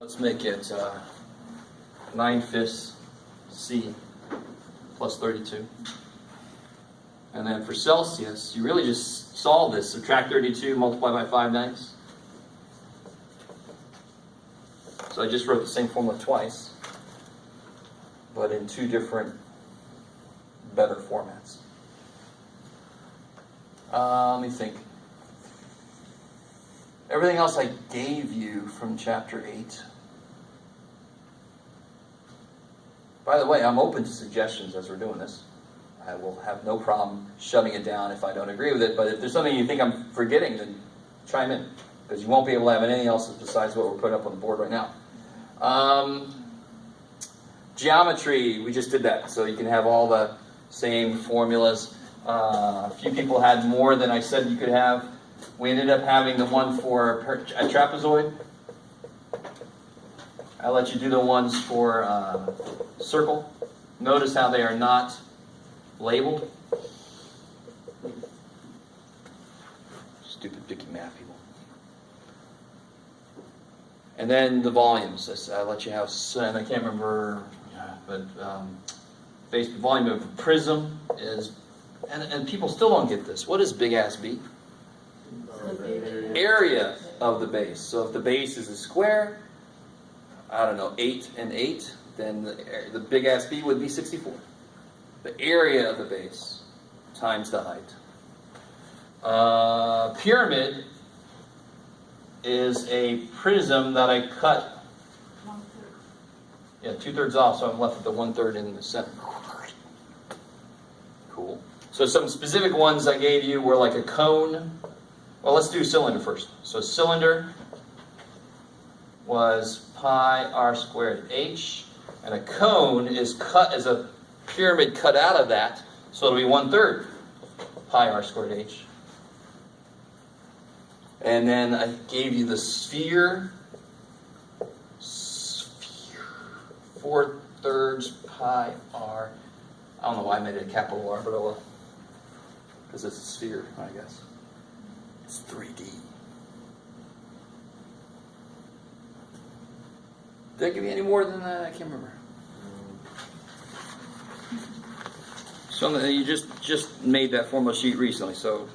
Let's make it 9/5 C plus 32. And then for Celsius, you really just solve this. Subtract 32, multiply by 5/9. So I just wrote the same formula twice, but in two different, better formats. Let me think. Everything else I gave you from chapter 8. By the way, I'm open to suggestions as we're doing this. I will have no problem shutting it down if I don't agree with it, but if there's something you think I'm forgetting, then chime in, because you won't be able to have anything else besides what we're putting up on the board right now. Geometry, we just did that, so you can have all the same formulas. A few people had more than I said you could have. We ended up having the one for a trapezoid. I'll let you do the ones for circle. Notice how they are not labeled. Stupid picky math people. And then the volumes. I'll let you have, and I can't remember, but base volume of a prism is, and people still don't get this. What is big ass B? Area of the base. So if the base is a square, I don't know, 8 and 8, then the big ass B would be 64. The area of the base times the height. Pyramid is a prism that I cut. 1/3. Yeah, 2/3 off, so I'm left with the 1/3 in the center. Cool. So some specific ones I gave you were like a cone. Well, let's do cylinder first. So cylinder was pi r squared h, and a cone is cut as a pyramid cut out of that, so it'll be 1/3 pi r squared h. And then I gave you the sphere. 4/3 pi r. I don't know why I made it a capital R, but I will, because it's a sphere, I guess. It's 3D. Did I give you any more than that? I can't remember. So you just made that formula sheet recently, so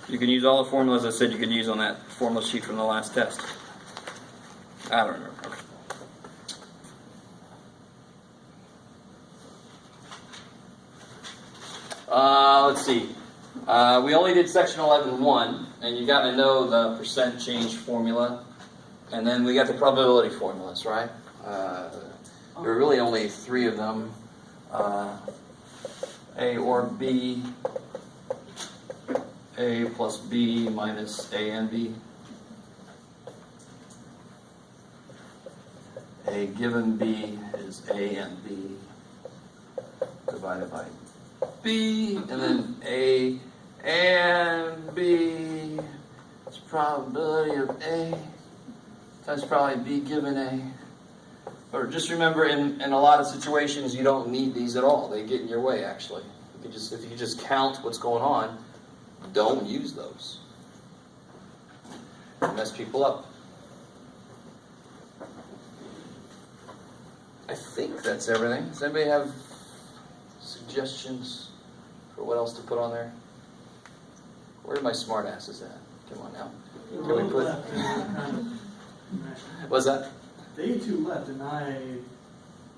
you can use all the formulas I said you could use on that formula sheet from the last test. I don't remember. Okay. Let's see. We only did section 11.1, and you got to know the percent change formula, and then we got the probability formulas, right? There are really only 3 of them. A or B, A plus B minus A and B. A given B is A and B divided by B, and then A and B is probability of A times probably B given A. Or just remember, in a lot of situations, you don't need these at all. They get in your way, actually. If you just count what's going on, don't use those. Mess people up. I think that's everything. Does anybody have suggestions for what else to put on there? Where are my smart asses at? Come on now. Can we put... What's that? They two left and I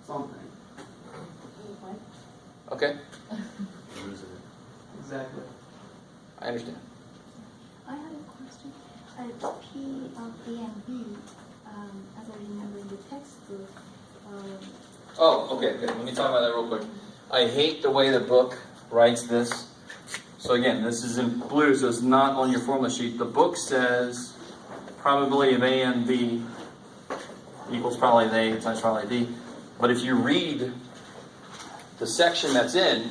something. Okay. Exactly. I understand. I have a question. P of A and B, as I remember in the textbook. Oh, okay. Let me talk about that real quick. I hate the way the book writes this. So again, this is in blue, so it's not on your formula sheet. The book says probability of A and B equals probability of A times probability of B. But if you read the section that's in,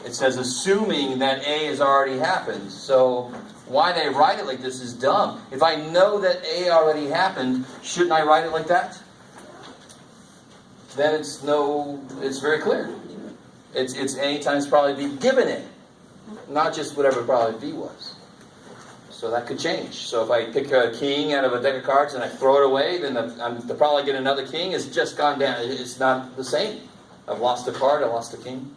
it says assuming that A has already happened. So why they write it like this is dumb. If I know that A already happened, shouldn't I write it like that? Then it's very clear. It's A times probability B given A, not just whatever probability B was. So that could change. So if I pick a king out of a deck of cards and I throw it away, then the probably get another king has just gone down. It's not the same. I've lost a card, I lost a king.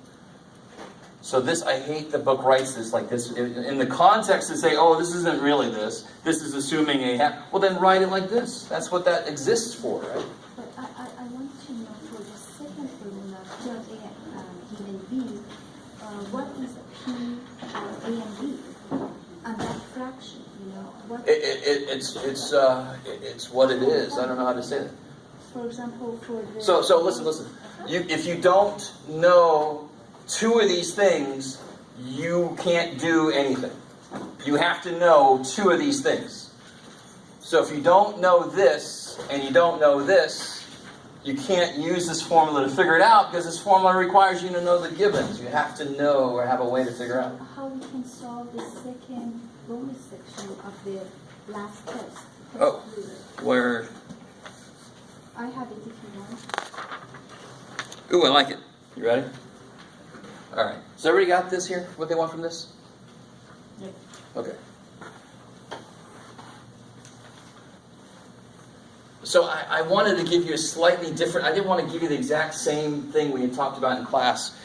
So this, I hate the book writes this like this. In the context to say, oh, this isn't really this. This is assuming well then write it like this. That's what that exists for, right? But I want to know for the second formula, P of A and B, what is P of A and B? And that fraction, what? It's what it is. I don't know how to say that. For example, for the... So listen. If you don't know two of these things, you can't do anything. You have to know two of these things. So if you don't know this and you don't know this, you can't use this formula to figure it out because this formula requires you to know the givens. You have to know or have a way to figure out. How we can solve the second bonus section of the last test. Oh, where? I have it if you want. Ooh, I like it. You ready? All right. So everybody got this here? What they want from this? Yep. Okay. So I wanted to give you a slightly different... I didn't want to give you the exact same thing we had talked about in class.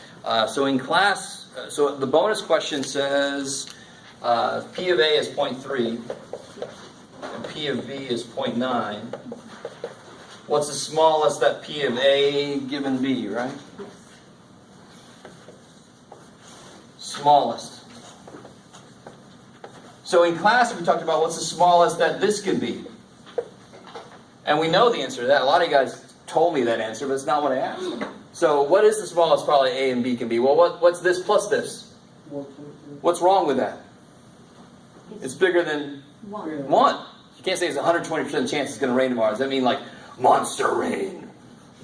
So in class... so the bonus question says P of A is 0.3 and P of B is 0.9. What's the smallest that P of A given B, right? Yes. Smallest. So in class we talked about what's the smallest that this can be. And we know the answer to that. A lot of you guys told me that answer, but it's not what I asked. So what is the smallest probably A and B can be? Well, what's this plus this? 1.2. What's wrong with that? It's bigger than 1. 1. You can't say it's 120% chance it's going to rain tomorrow. Does that mean like monster rain?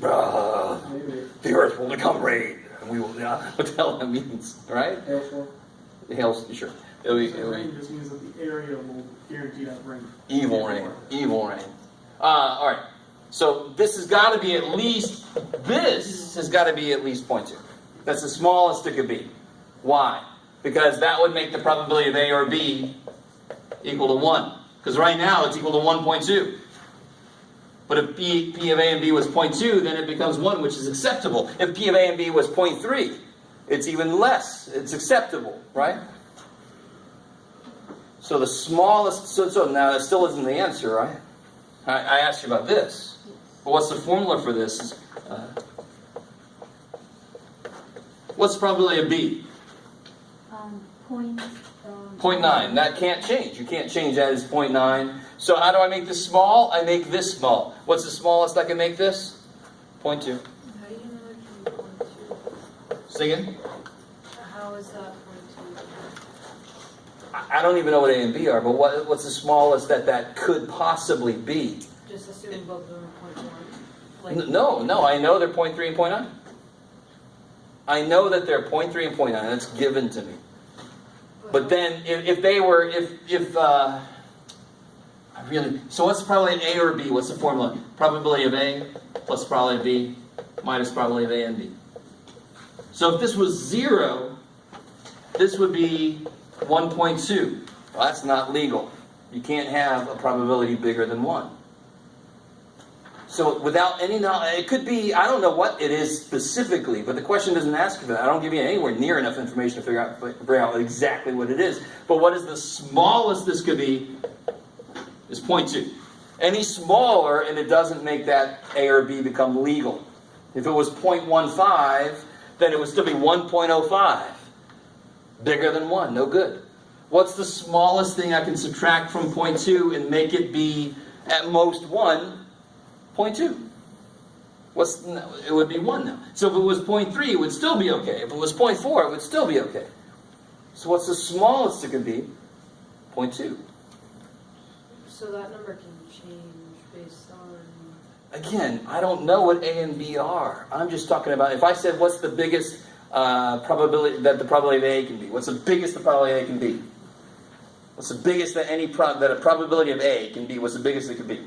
Bruh. Maybe. The earth will become rain. And we will not. What the hell that means, right? Hailstorm. The hail's sure. It'll be Rain just means that the area will guarantee that rain. evil rain. Evil rain. All right. So this has got to be at least, this has got to be at least 0.2. That's the smallest it could be. Why? Because that would make the probability of A or B equal to 1. Because right now it's equal to 1.2. But if P of A and B was 0.2, then it becomes 1, which is acceptable. If P of A and B was 0.3, it's even less. It's acceptable, right? So the smallest, so now that still isn't the answer, right? I asked you about this. But what's the formula for this? What's the probability of B? 0.9. That can't change. You can't change that as 0.9. So how do I make this small? I make this small. What's the smallest I can make this? 0.2. How do you know it can be 0.2? Say again? How is that 0.2? I don't even know what A and B are, but what's the smallest that could possibly be? Just assuming both of them are 0.1? No, I know they're 0.3 and 0.9. I know that they're 0.3 and 0.9. That's given to me. But then, so what's the probability of A or B? What's the formula? Probability of A plus probability of B minus probability of A and B. So if this was 0, this would be 1.2. Well, that's not legal. You can't have a probability bigger than 1. So without any knowledge, it could be, I don't know what it is specifically, but the question doesn't ask for that. I don't give you anywhere near enough information to figure out exactly what it is. But what is the smallest this could be is 0.2. Any smaller, and it doesn't make that A or B become legal. If it was 0.15, then it would still be 1.05. Bigger than 1, no good. What's the smallest thing I can subtract from 0.2 and make it be at most 1? 0.2. It would be 1 now. So if it was 0.3, it would still be okay. If it was 0.4, it would still be okay. So what's the smallest it can be? 0.2. So that number can change based on... Again, I don't know what A and B are. I'm just talking about, if I said what's the biggest probability that the probability of A can be? What's the biggest the probability A can be? What's the biggest that that a probability of A can be? What's the biggest it can be?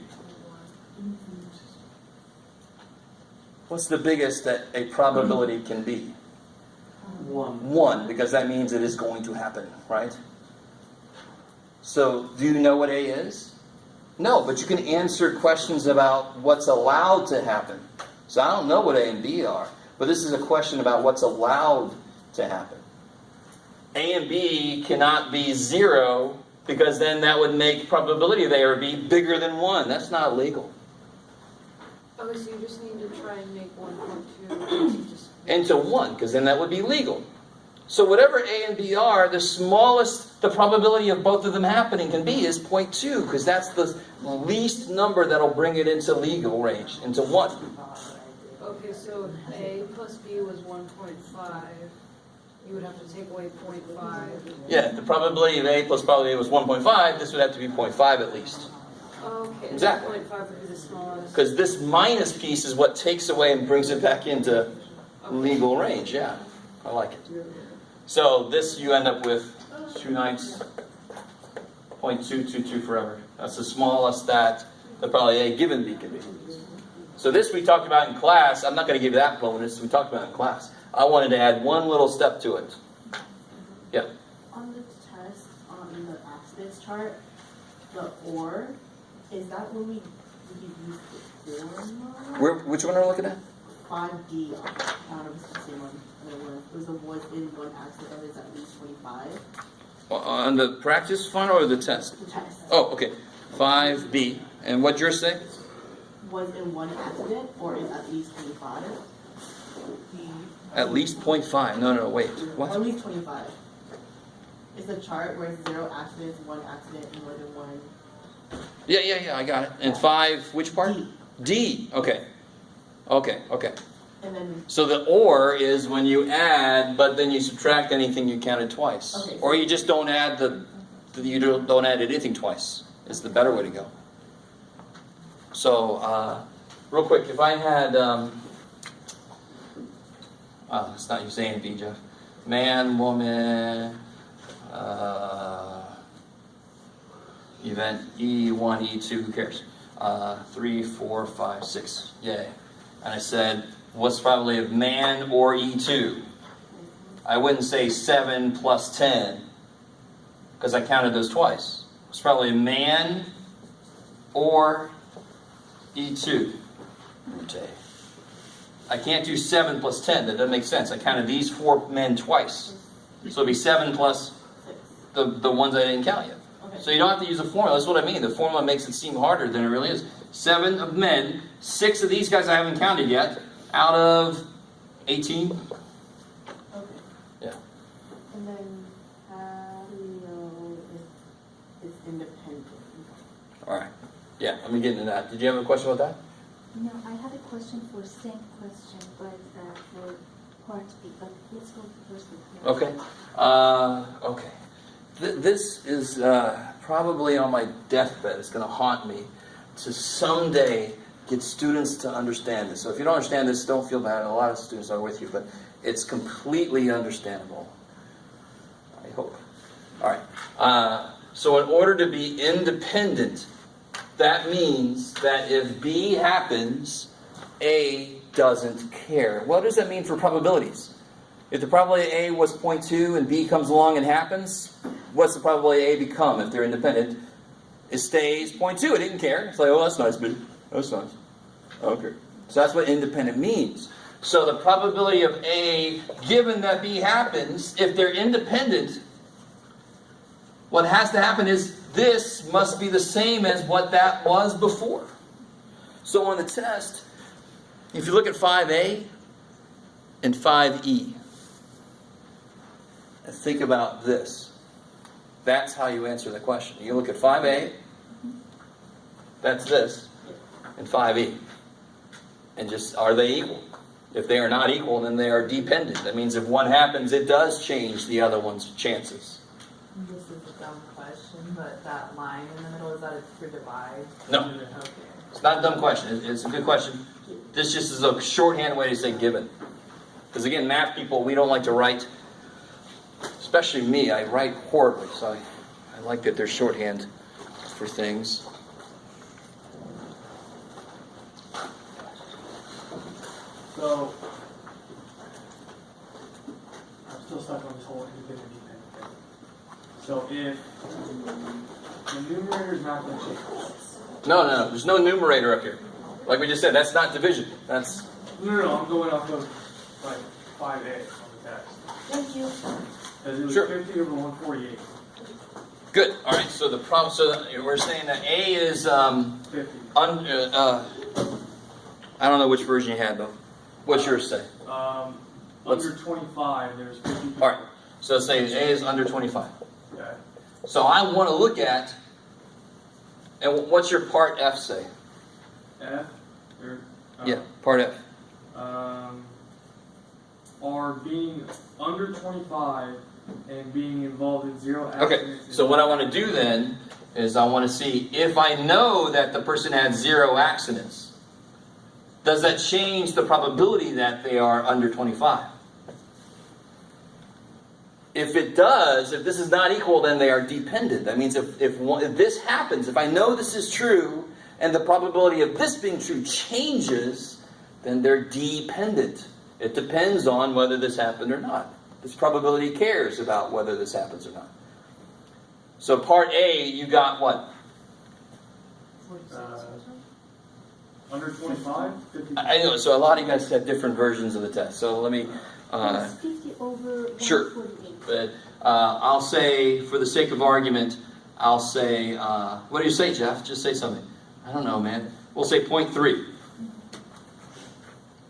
What's the biggest that a probability can be? 1. 1, because that means it is going to happen, right? So, do you know what A is? No, but you can answer questions about what's allowed to happen. So I don't know what A and B are, but this is a question about what's allowed to happen. A and B cannot be 0, because then that would make probability of A or B bigger than 1. That's not legal. Okay, so you just need to try and make 1.2 just Into 1, because then that would be legal. So whatever A and B are, the smallest the probability of both of them happening can be is 0.2, because that's the least number that'll bring it into legal range, into 1. Okay, so if A plus B was 1.5, you would have to take away 0.5. Yeah, the probability of A plus probability was 1.5, this would have to be 0.5 at least. Okay, Exactly. 0.5 would be the smallest. Because this minus piece is what takes away and brings it back into legal range. Yeah, I like it. So this you end up with 2 ninths, 0.222 forever. That's the smallest that the probability A given B can be. So this we talked about in class. I'm not going to give you that bonus. We talked about it in class. I wanted to add one little step to it. Yeah. On the test, in the accidents chart, the or, is that when we use the formula? Which one are we looking at? 5D, I don't know if it's the same one. It was a was in one accident that is at least 25. On the practice fund or the test? The test. Oh, okay. 5B. And what'd yours say? Was in one accident or is at least 25. At least 0.5. No, wait. What? At least 25. It's a chart where it's 0 accidents, 1 accident, and more than 1. Yeah, I got it. And 5, which part? D. Okay. And then, So the or is when you add, but then you subtract anything you counted twice. Okay. Or you just don't add you don't add anything twice. It's the better way to go. So, real quick, if I had, it's not you saying it, B, Jeff. Man, woman, event E1, E2, who cares? 3, 4, 5, 6, yay. And I said, what's the probability of man or E2? I wouldn't say 7 plus 10, because I counted those twice. It's probably man or E2. Okay. I can't do 7 plus 10. That doesn't make sense. I counted these 4 men twice. So it'll be 7 plus the ones I didn't count yet. okay. So you don't have to use a formula. That's what I mean. The formula makes it seem harder than it really is. 7 of men, 6 of these guys I haven't counted yet, out of 18. Okay. Yeah. And then, how do we know if it's independent? All right. Yeah, let me get into that. Did you have a question about that? No, I have a question for same question, but for part B. But let's go first with part Okay. Okay. This is probably on my deathbed. It's going to haunt me to someday get students to understand this. So if you don't understand this, don't feel bad. A lot of students are with you, but it's completely understandable. I hope. All right. So in order to be independent, that means that if B happens, A doesn't care. What does that mean for probabilities? If the probability A was 0.2 and B comes along and happens, what's the probability A become if they're independent? It stays 0.2. It didn't care. It's like, oh, that's nice, but that's nice. Okay. So that's what independent means. So the probability of A, given that B happens, if they're independent, what has to happen is this must be the same as what that was before. So on the test, if you look at 5A and 5E, and think about this. That's how you answer the question. You look at 5A, that's this, and 5E. And just, are they equal? If they are not equal, then they are dependent. That means if one happens, it does change the other one's chances. This is a dumb question, but that line in the middle, is that for divide? No. Okay. It's not a dumb question. It's a good question. This just is a shorthand way to say given. Because again, math people, we don't like to write, especially me, I write horribly. So I like that there's shorthand for things. So, I'm still stuck on this whole independent dependent thing. So if numerator's not going to change. No. There's no numerator up here. Like we just said, that's not division. That's No, I'm going off of like 5A on the text. Thank you. Because it was Sure. 50 over 148. good. All right. So the problem. So we're saying that A is 50. I don't know which version you had though. What's yours say? Under 25, there's 50. All right. So say A is under 25. Okay. So I want to look at. And what's your part F say? F. Yeah, part F. Are being under 25 and being involved in zero Okay, accidents. so what I want to do then is I want to see if I know that the person had 0 accidents, does that change the probability that they are under 25? If it does, if this is not equal, then they are dependent. That means if this happens, if I know this is true, and the probability of this being true changes, then they're dependent. It depends on whether this happened or not. This probability cares about whether this happens or not. So part A, you got what? Under 25, 50. I know, so a lot of you guys had different versions of the test. So let me... It's 50 over Sure. 148. But I'll say, for the sake of argument, I'll say... what do you say, Jeff? Just say something. I don't know, man. We'll say 0.3.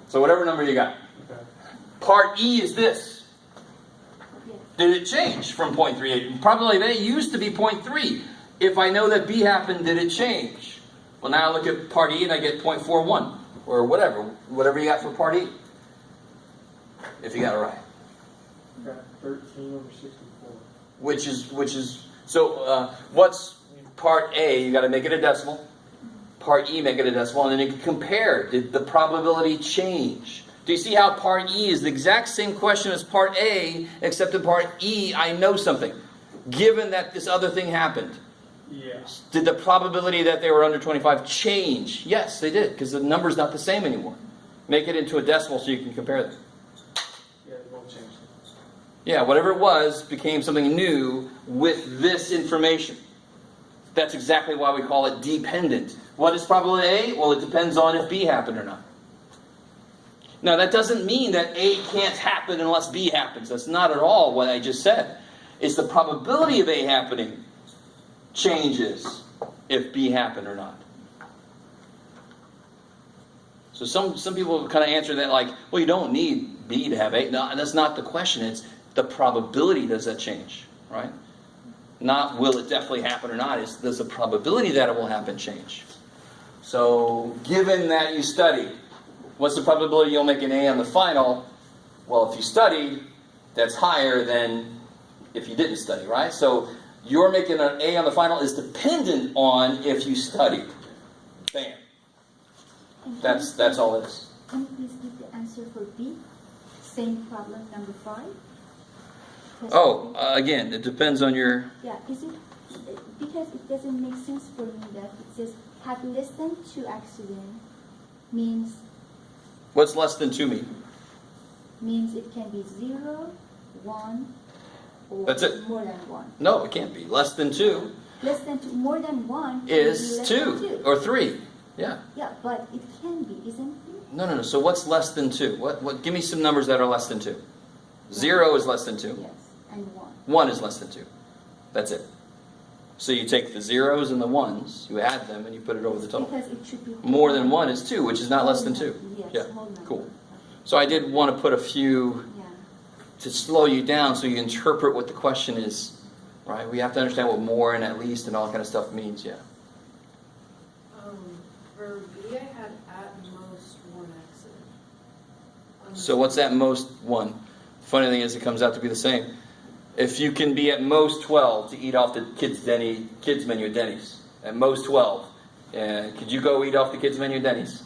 So whatever number you got. Okay. Part E is this. Yes. Did it change from 0.38? Probably they used to be 0.3. If I know that B happened, did it change? Well, now I look at part E and I get 0.41. Or whatever you got for part E. If you got it right. Okay. 13 over 64. Which is so what's part A? You got to make it a decimal. Part E, make it a decimal, and then you can compare. Did the probability change? Do you see how part E is the exact same question as part A, except in part E, I know something. Given that this other thing happened, Yes. did the probability that they were under 25 change? Yes, they did, because the number's not the same anymore. Make it into a decimal so you can compare them. Yeah, it won't change. Yeah, whatever it was became something new with this information. That's exactly why we call it dependent. What is probability A? Well, it depends on if B happened or not. Now, that doesn't mean that A can't happen unless B happens. That's not at all what I just said. It's the probability of A happening changes if B happened or not. So some people kind of answer that like, well, you don't need B to have A. No, that's not the question. It's the probability, does that change, right? Not will it definitely happen or not. It's does the probability that it will happen change. So given that you studied, what's the probability you'll make an A on the final? Well, if you studied, that's higher than if you didn't study, right? So you're making an A on the final is dependent on if you studied. Bam. And That's all it is. Can you please give the answer for B? Same problem, number 5. Oh, again, it depends on your... Yeah, is it because it doesn't make sense for me that it says had less than 2 accidents means What's less than 2 mean? it can be 0, 1, or That's it. more than 1. No, it can't be. Less than 2 Less than 2, more than 1 can be is less 2 than 2. or 3. Yeah. Yeah, but it can be, isn't it? No. So what's less than 2? What? Give me some numbers that are less than 2. 0 is less than 2. Yes, and 1. 1 is less than 2. That's it. So you take the zeros and the ones, you add them, and you put it over the total. Because it should be More than 1 is 2, which is not less than 2. Yes, Yeah, whole number. cool. So I did want to put a few Yeah. to slow you down so you interpret what the question is, right? We have to understand what more and at least and all that kind of stuff means, yeah. For B, I had at most 1 accident. So what's at most 1? Funny thing is it comes out to be the same. If you can be at most 12 to eat off the kids menu at Denny's, at most 12, could you go eat off the kids menu at Denny's?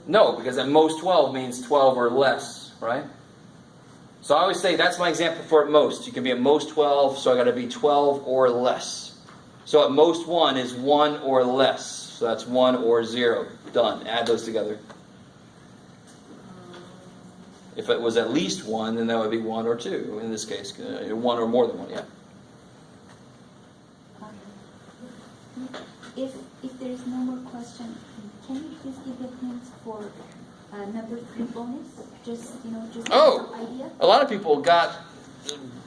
No, because at most 12 means 12 or less, right? So I always say that's my example for at most. You can be at most 12, so I got to be 12 or less. So at most 1 is 1 or less. So that's 1 or 0. Done. Add those together. If it was at least 1, then that would be 1 or 2. In this case, 1 or more than 1, yeah. if there is no more question, can you please give a hint for number 3 bonus? Just just Oh. an idea. A lot of people got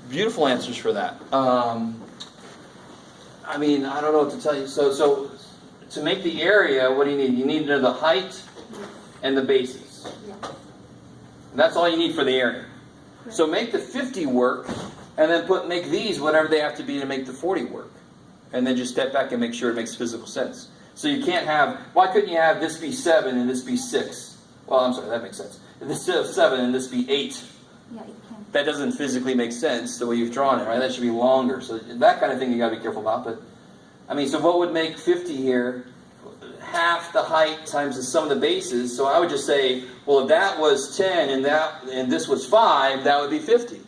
beautiful answers for that. I mean, I don't know what to tell you. So to make the area, what do you need? You need to know the height and the bases. Yeah. And that's all you need for the area. So make the 50 work, and then make these whatever they have to be to make the 40 work. And then just step back and make sure it makes physical sense. So you can't have, why couldn't you have this be 7 and this be 6? Well, I'm sorry, that makes sense. Instead of 7 and this be 8. Yeah, it can. That doesn't physically make sense the way you've drawn it, right? That should be longer. So that kind of thing you got to be careful about. But I mean, so what would make 50 here? Half the height times the sum of the bases. So I would just say, well, if that was 10 and this was 5, that would be 50.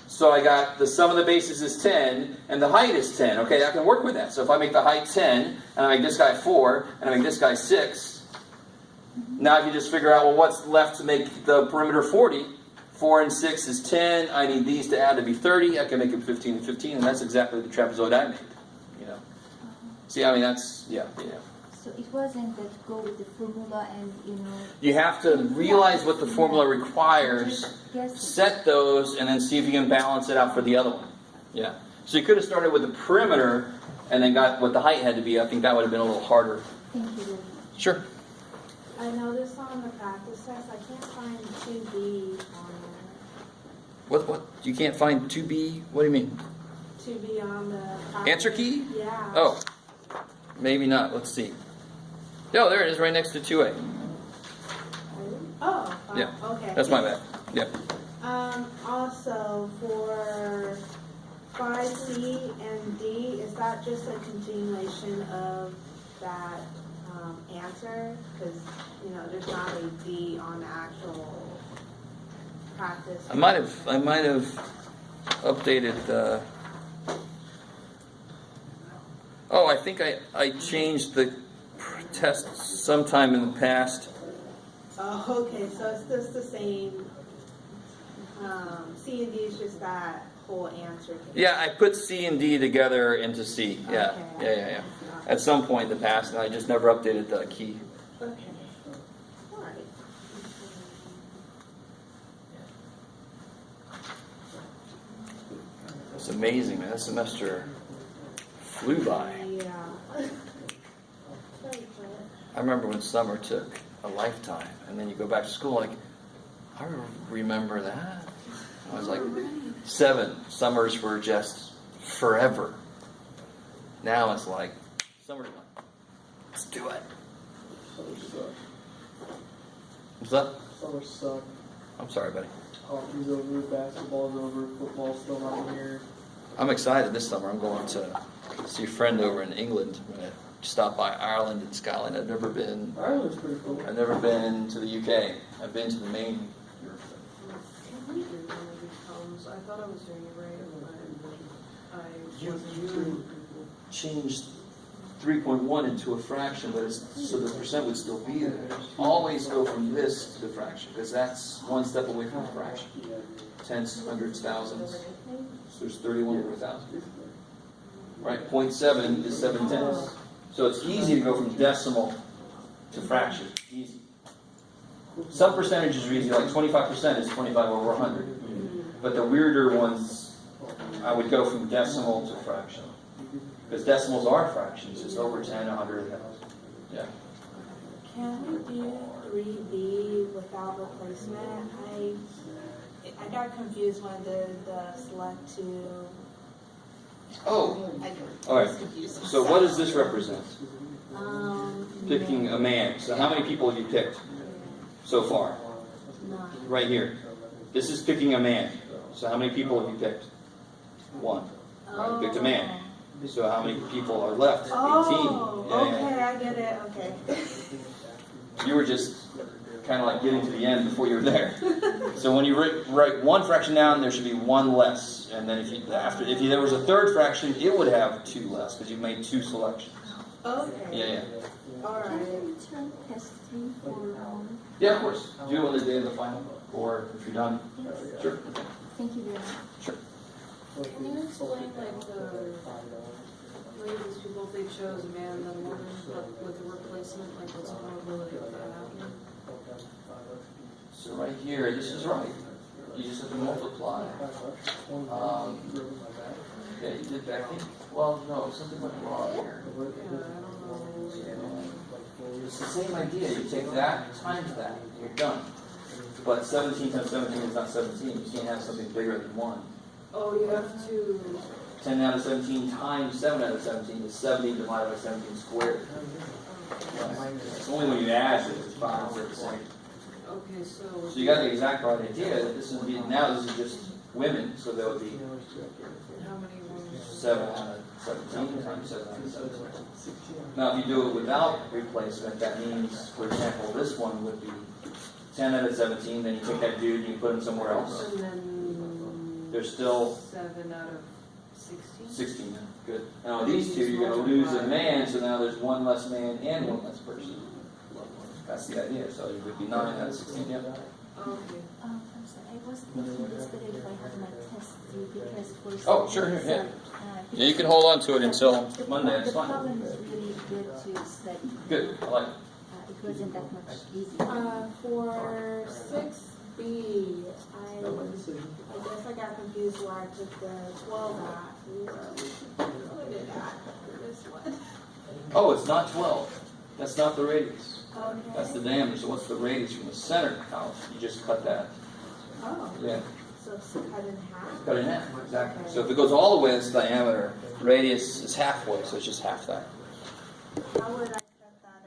So I got the sum of the bases is 10 and the height is 10. Okay, I can work with that. So if I make the height 10 and I make this guy 4 and I make this guy 6, now if you just figure out, well, what's left to make the perimeter 40? 4 and 6 is 10. I need these to add to be 30. I can make it 15 and 15, and that's exactly the trapezoid I made. See, I mean, that's, yeah. So it wasn't that go with the formula and You have to realize what the formula requires, just guess it. set those, and then see if you can balance it out for the other one. Yeah. So you could have started with the perimeter and then got what the height had to be. I think that would have been a little harder. Thank you very much. Sure. I noticed on the practice test, I can't find 2B on What? You can't find 2B? What do you mean? there. 2B on the practice. Answer key? Yeah. Oh. Maybe not. Let's see. No, there it is, right next to 2A. Oh, Yeah. okay. That's my bad. Yeah. Also, for 5C and D, is that just a continuation of that answer? Because, there's not a D on the actual practice. I might have updated the. Oh, I think I changed the test sometime in the past. Oh, okay, so it's just the same. C and D is just that whole answer. Yeah, I put C and D together into C. Yeah, Okay. yeah. At some point in the past, and I just never updated the key. Okay. All right. It's amazing, man. This semester flew by. Yeah. I remember when summer took a lifetime, and then you go back to school like, I remember that. I was like 7. Summers were just forever. Now it's like, summer's done. Let's do it. Summer suck. What's up? Summer suck. I'm sorry, buddy. Hockey's over, basketball's over, football's still not here. I'm excited this summer. I'm going to see a friend over in England. I'm going to stop by Ireland and Scotland. I've never been. Ireland's pretty cool. I've never been to the UK. I've been to the main Europe. I thought I was doing it right, but I You wasn't. changed 3.1 into a fraction, but so the percent would still be there. Always go from this to the fraction, because that's one step away from the fraction. Tenths, hundreds, thousands. So there's 31 over 1,000. Right, 0.7 is 7 tenths. So it's easy to go from decimal to fraction. Easy. Some percentages are easy, like 25% is 25 over 100. But the weirder ones, I would go from decimal to fraction. Because decimals are fractions. It's over 10, 100, 1,000. Yeah. Can we do 3B without replacement? I got confused when I did the select to. Oh, all right. So what does this represent? Picking a man. So how many people have you picked so far? None. Right here. This is picking a man. So how many people have you picked? 1. Right, you picked a man. So how many people are left? 18. Oh, Yeah. okay, I get it. Okay. You were just kind of like getting to the end before you were there. So when you write one fraction down, there should be 1 less. And then if there was a third fraction, it would have 2 less because you've made 2 selections. Okay. Yeah. All Can right. you return test 3 for Yeah, of course. Do it on the day of the final, or if you're done. Sure. Thank you very much. Sure. Can you explain like Like these people, if they chose a man and then a woman, but with a replacement, like what's the probability of that happening? So right here, this is right. You just have to multiply. Yeah, you did that. I think, well, no, something went wrong here. Yeah, I don't know. It's the same idea. You take that times that, and you're done. But 17 times 17 is not 17. You can't have something bigger than 1. Oh, you have to. 10 out of 17 times 7 out of 17 is 70 divided by 17 squared. It's only when you add that it's bound to the same. Okay, so. So you got the exact right idea that this is now this is just women, so there would be How many women? 7 out of 17 times 7 out of 17. Now, if you do it without replacement, that means, for example, this one would be 10 out of 17. Then you take that dude and you put him somewhere else. And then. There's still 7 out of 16? 16. Good. Now these two, you're going to lose a man, so now there's one less man and one less person. That's the idea. So it would be 9 out of 16. Yeah. Okay. I'm sorry, I was thinking it's better if I have my test due because for Oh, sure, some yeah. reason, Yeah, you can hold on to it until the Monday. That's the fine. problem is really good to study. Good. I like it. It wasn't that much easier. For 6B, I guess I got confused where I took the 12 at. Where we put it at for this one. Oh, it's not 12. That's not the radius. Okay. That's the diameter. So what's the radius from the center out? You just cut that. Oh, Yeah. so it's cut in half? Cut it in half. Exactly. So if it goes all the way, it's diameter. Radius is halfway, so it's just half that. How would